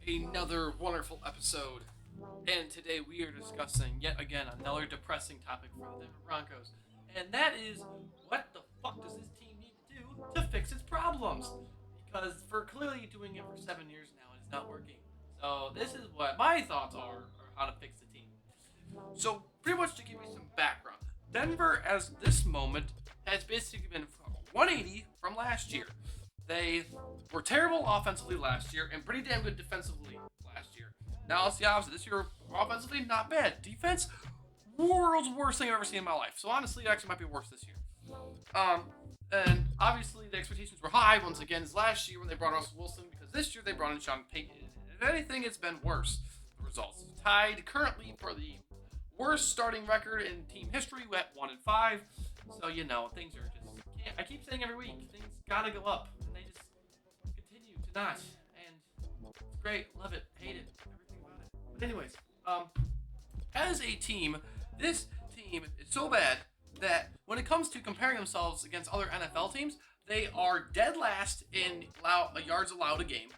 another wonderful episode. And today we are discussing yet again another depressing topic for the Denver Broncos. And that is, what the fuck does this team need to do to fix its problems? Because for clearly doing it for 7 years now, it is not working. So this is what my thoughts are on how to fix the team. So pretty much to give you some background, Denver as this moment has basically been 180 from last year. They were terrible offensively last year and pretty damn good defensively last year. Now it's the opposite. This year, offensively, not bad. Defense, world's worst thing I've ever seen in my life. So honestly, it actually might be worse this year. And obviously the expectations were high once again as last year when they brought Russell Wilson, because this year they brought in Sean Payton. If anything, it's been worse. The results tied currently for the worst starting record in team history at 1-5. So things are just. I keep saying every week, things gotta go up, and they just continue to not. And it's great, love it, hate it, everything about it. But anyways, as a team, this team is so bad that when it comes to comparing themselves against other NFL teams, they are dead last in yards allowed a game.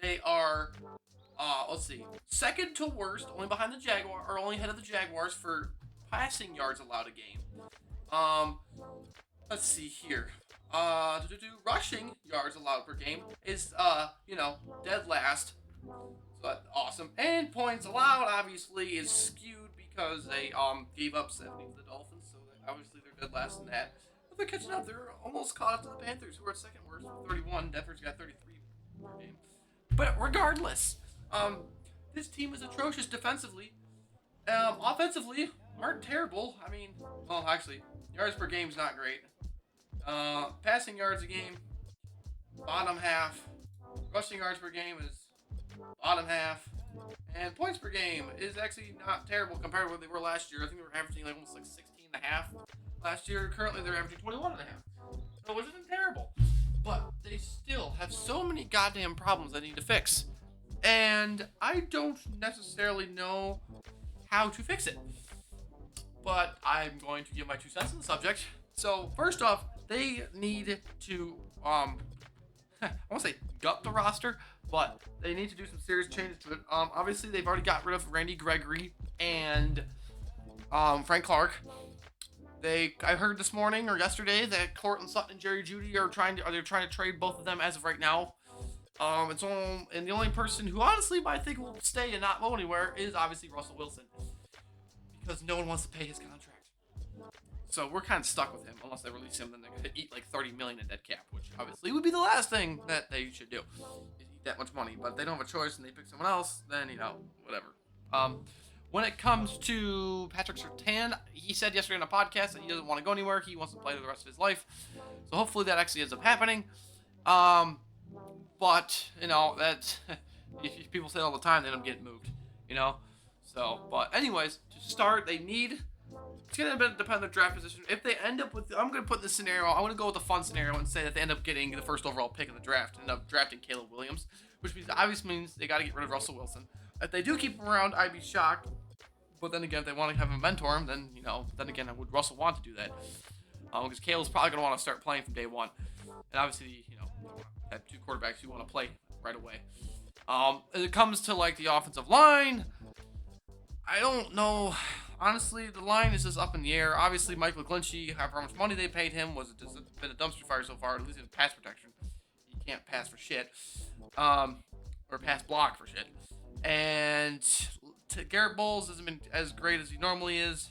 They are, second to worst, only behind the only ahead of the Jaguars for passing yards allowed a game. Let's see here. Rushing yards allowed per game is, dead last. So that's awesome. And points allowed, obviously, is skewed because they, gave up 70 to the Dolphins. So obviously they're dead last in that. But they're catching up. They're almost caught up to the Panthers, who are second worst with 31. Denver's got 33 per game. But regardless, this team is atrocious defensively. Offensively, aren't terrible. I mean, well, actually, yards per game is not great. Passing yards a game, bottom half. Rushing yards per game is bottom half. And points per game is actually not terrible compared to what they were last year. I think they were averaging almost 16.5 last year. Currently, they're averaging 21.5. So, which isn't terrible. But they still have so many goddamn problems they need to fix. And I don't necessarily know how to fix it. But I'm going to give my 2 cents on the subject. So, first off, they need to, I won't say gut the roster, but they need to do some serious changes to it. Obviously, they've already got rid of Randy Gregory and Frank Clark. I heard this morning or yesterday that Courtland Sutton and Jerry Jeudy are trying to trade both of them as of right now. And the only person who honestly I think will stay and not go anywhere is obviously Russell Wilson, because no one wants to pay his contract. So we're kind of stuck with him unless they release him. Then they're gonna eat like $30 million in dead cap, which obviously would be the last thing that they should do, is eat that much money. But if they don't have a choice and they pick someone else, then whatever. When it comes to Patrick Surtain, he said yesterday on a podcast that he doesn't want to go anywhere. He wants to play the rest of his life. So hopefully that actually ends up happening. But that people say it all the time, they don't get moved. So, but anyways, to start, they need. It's going to depend on their draft position. If they end up with, I'm going to put this scenario, I'm going to go with the fun scenario and say that they end up getting the first overall pick in the draft and end up drafting Caleb Williams, which obviously means they got to get rid of Russell Wilson. If they do keep him around, I'd be shocked. But then again, if they want to have him mentor him, then, then again, would Russell want to do that? Because Caleb's probably going to want to start playing from day one. And obviously, have 2 quarterbacks who want to play right away. As it comes to, the offensive line, I don't know. Honestly, the line is just up in the air. Obviously, Mike McGlinchey, however much money they paid him, been a dumpster fire so far. At least in pass protection, he can't pass for shit, or pass block for shit. And Garrett Bowles hasn't been as great as he normally is.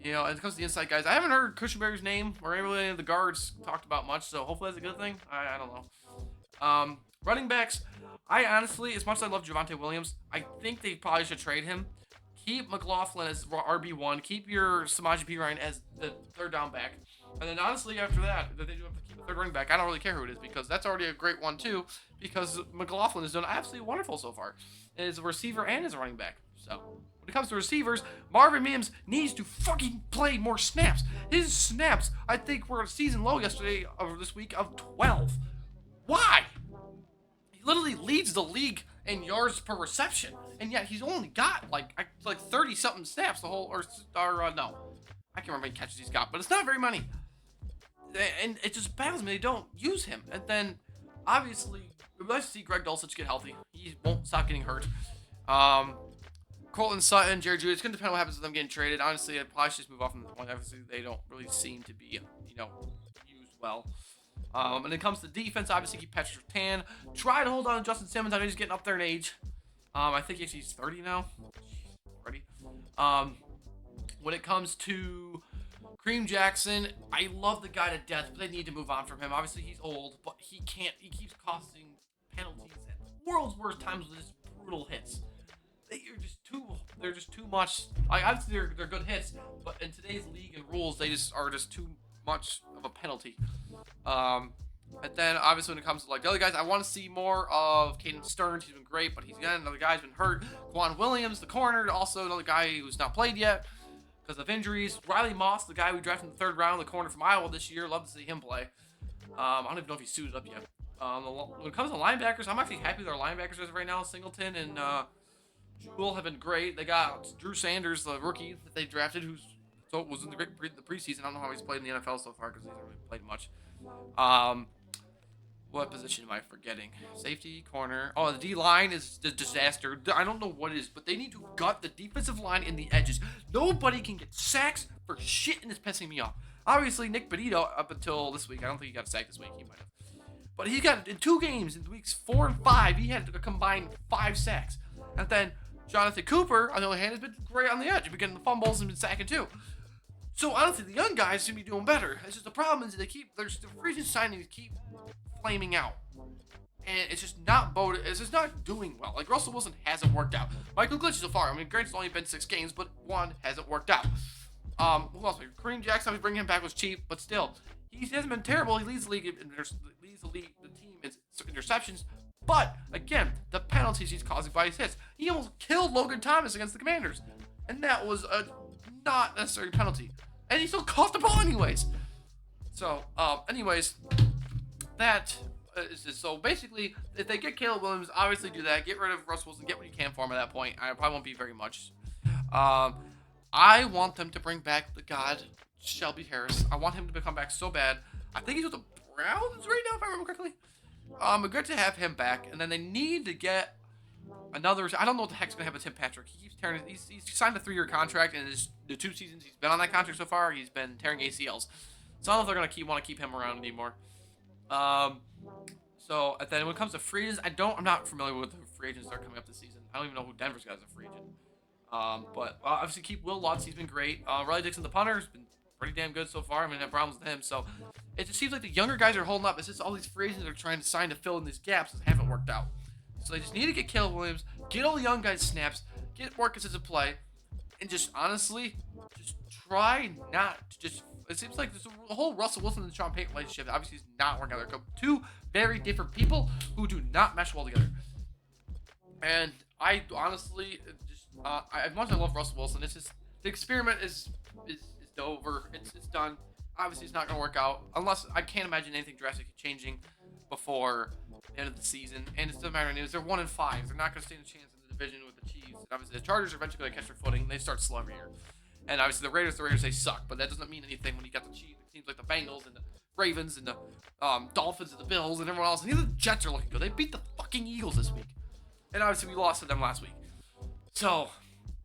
As it comes to the inside guys, I haven't heard Cushionberry's name or any of the guards talked about much. So hopefully that's a good thing. I don't know. Running backs, I honestly, as much as I love Javonte Williams, I think they probably should trade him. Keep McLaughlin as RB1. Keep your Samaje Perine as the third down back. And then honestly, after that, if they do have to keep a third running back, I don't really care who it is, because that's already a great one too, because McLaughlin has done absolutely wonderful so far as a receiver and as a running back. So when it comes to receivers, Marvin Mims needs to fucking play more snaps. His snaps, I think, were a season low yesterday of this week of 12. Why? He literally leads the league in yards per reception, and yet he's only got like 30 something snaps the whole, no, I can't remember how many catches he's got, but it's not very many. And it just baffles me they don't use him. And then Obviously, we'd like to see Greg Dulcich get healthy. He won't stop getting hurt. Um, Cortland Sutton, Jerry Jeudy. It's going to depend on what happens with them getting traded. Honestly, I'd probably just move off from the point. Obviously, they don't really seem to be, used well. When it comes to defense, obviously keep Patrick Surtain. Try to hold on to Justin Simmons. I know he's getting up there in age. I think he's 30 now. Ready? When it comes to Kareem Jackson, I love the guy to death, but they need to move on from him. Obviously, he's old, but he keeps costing penalties at the world's worst times with his brutal hits. They're just too much. Obviously, they're good hits, but in today's league and rules, they just are just too much of a penalty. And then obviously when it comes to the other guys, I want to see more of Caden Stearns. He's been great, but he's got another guy's been hurt. Quan Williams, the corner, also another guy who's not played yet because of injuries. Riley Moss, the guy we drafted in the 3rd round, the corner from Iowa this year. Love to see him play. I don't even know if he's suited up yet. When it comes to linebackers, I'm actually happy with our linebackers as of right now. Singleton and Jewell have been great. They got Drew Sanders, the rookie that they drafted, was in the preseason. I don't know how he's played in the NFL so far because he hasn't really played much. What position am I forgetting? Safety, corner. Oh, the D-line is a disaster. I don't know what it is, but they need to gut the defensive line in the edges. Nobody can get sacks for shit, and it's pissing me off. Obviously, Nick Benito, up until this week, I don't think he got a sack this week. He might have. But he got, in 2 games, in weeks 4 and 5, he had a combined 5 sacks. And then Jonathan Cooper, on the other hand, has been great on the edge. He's been getting the fumbles and been sacking too. So honestly, the young guys should be doing better. It's just the problem is that the free agent signings keep flaming out, and it's just not doing well. Like Russell Wilson hasn't worked out. Michael Glitch so far. I mean, granted, it's only been 6 games, but 1 hasn't worked out. Who else? Kareem Jackson, we bringing him back was cheap, but still, he hasn't been terrible. He leads the team in interceptions. But again, the penalties he's causing by his hits. He almost killed Logan Thomas against the Commanders, and that was a not necessary penalty, and he still caught the ball anyways. So, that is just, so basically, if they get Caleb Williams, obviously do that. Get rid of Russell Wilson. Get what you can for him at that point. I probably won't be very much. I want them to bring back the god Shelby Harris. I want him to come back so bad. I think he's with the Browns right now, if I remember correctly. Good to have him back, and then they need to get another. I don't know what the heck's gonna happen with Tim Patrick. He keeps tearing. He's signed a 3-year contract, and the 2 seasons he's been on that contract so far, he's been tearing ACLs. So I don't know if they're gonna want to keep him around anymore. So and then when it comes to free agents, I'm not familiar with the free agents that are coming up this season. I don't even know who Denver's got as a free agent. But obviously keep Will Lutz. He's been great. Riley Dixon, the punter, has been pretty damn good so far. I mean, I have problems with him. So it just seems like the younger guys are holding up. It's just all these free agents that are trying to sign to fill in these gaps that haven't worked out. So they just need to get Caleb Williams, get all the young guys snaps, get more consistent play, and just honestly, just try not to just. It seems like there's a whole Russell Wilson and Sean Payton relationship that obviously is not working out. They're 2 very different people who do not mesh well together. And I honestly just, as much as I love Russell Wilson, it's just the experiment is over. It's done. Obviously, it's not going to work out unless I can't imagine anything drastically changing before the end of the season. And it doesn't matter news. They're 1-5. They're not going to stand a chance in the division with the Chiefs. And obviously, the Chargers are eventually going to catch their footing. They start slow every year. And obviously, the Raiders, they suck. But that doesn't mean anything when you got the Chiefs. It seems like the Bengals and the Ravens and the Dolphins and the Bills and everyone else. And even the Jets are looking good. They beat the fucking Eagles this week. And obviously, we lost to them last week. So,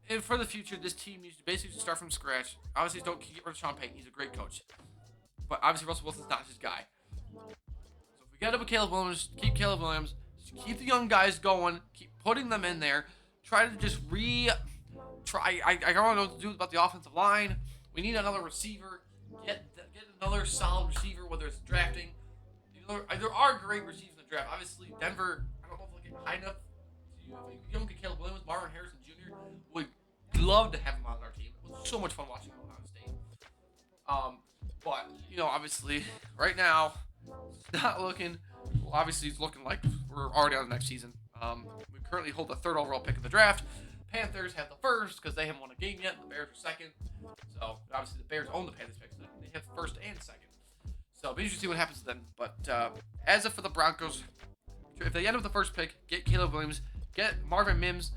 and for the future, this team needs to basically start from scratch. Obviously, don't get rid of Sean Payton. He's a great coach. But obviously, Russell Wilson's not his guy. So if we get up with Caleb Williams, keep Caleb Williams. Keep the young guys going. Keep putting them in there. Try to just I don't know what to do about the offensive line. We need another receiver. Get another solid receiver, whether it's drafting. There are great receivers in the draft. Obviously, Denver, I don't know if they'll get high enough. You don't get Caleb Williams, Marvin Harrison Jr. Would love to have him on our team. It was so much fun watching him on Ohio State. But, obviously, right now, it's not looking. Well, obviously, it's looking like we're already on the next season. We currently hold the 3rd overall pick in the draft. Panthers have the 1st because they haven't won a game yet. The Bears are 2nd. So, obviously, the Bears own the Panthers pick. So they have 1st and 2nd. So, it'll be interesting to see what happens to them. But as of for the Broncos, if they end up with the 1st pick, get Caleb Williams, get Marvin Mims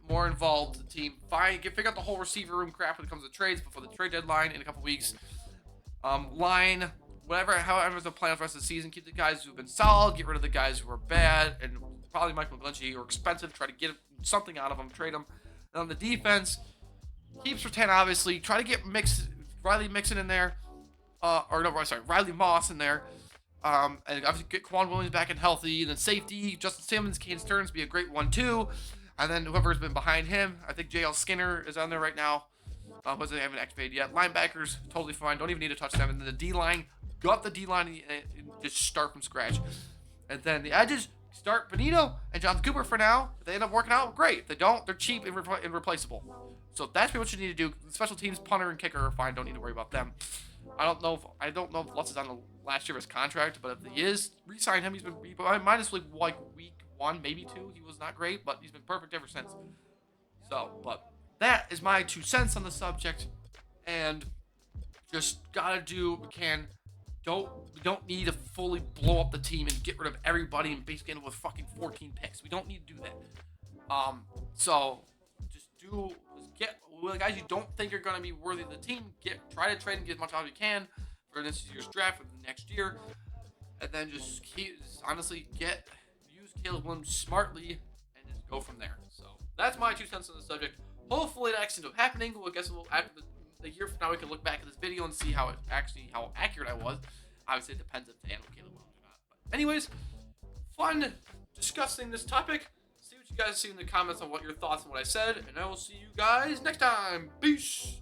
more involved in the team. Figure out the whole receiver room crap when it comes to trades before the trade deadline in a couple weeks. Line however the plan for the rest of the season. Keep the guys who've been solid, get rid of the guys who are bad, and probably Mike McGlinchey, who are expensive. Try to get something out of them, trade them. And on the defense, keep Sertan obviously. Try to get Riley Mixon in there, Riley Moss in there. And obviously get Quan Williams back and healthy. And then safety, Justin Simmons, Kane Stearns be a great one too. And then whoever's been behind him, I think JL Skinner is on there right now. They haven't activated yet. Linebackers, totally fine. Don't even need to touch them. And then the D-line, gut the D-line and just start from scratch. And then the edges, start Benito and Jonathan Cooper for now. If they end up working out, great. If they don't, they're cheap and replaceable. So that's what you need to do. Special teams, punter, and kicker are fine. Don't need to worry about them. I don't know if Lutz is on the last year of his contract, but if he is, re-sign him. He's been minus like week 1, maybe 2. He was not great, but he's been perfect ever since. So, but that is my 2 cents on the subject, and just gotta do what we can. We don't need to fully blow up the team and get rid of everybody and basically end up with fucking 14 picks. We don't need to do that. So just get the guys you don't think are gonna be worthy of the team. Try to trade and get as much out as you can for this year's draft for the next year, and then just use Caleb Williams smartly and just go from there. So that's my 2 cents on the subject. Hopefully that actually ends up happening. Well, I guess after the year from now we can look back at this video and see how accurate I was. Obviously it depends if they handle Caleb Williams or not. But anyways, fun discussing this topic. See what you guys see in the comments on what your thoughts on what I said, and I will see you guys next time. Peace.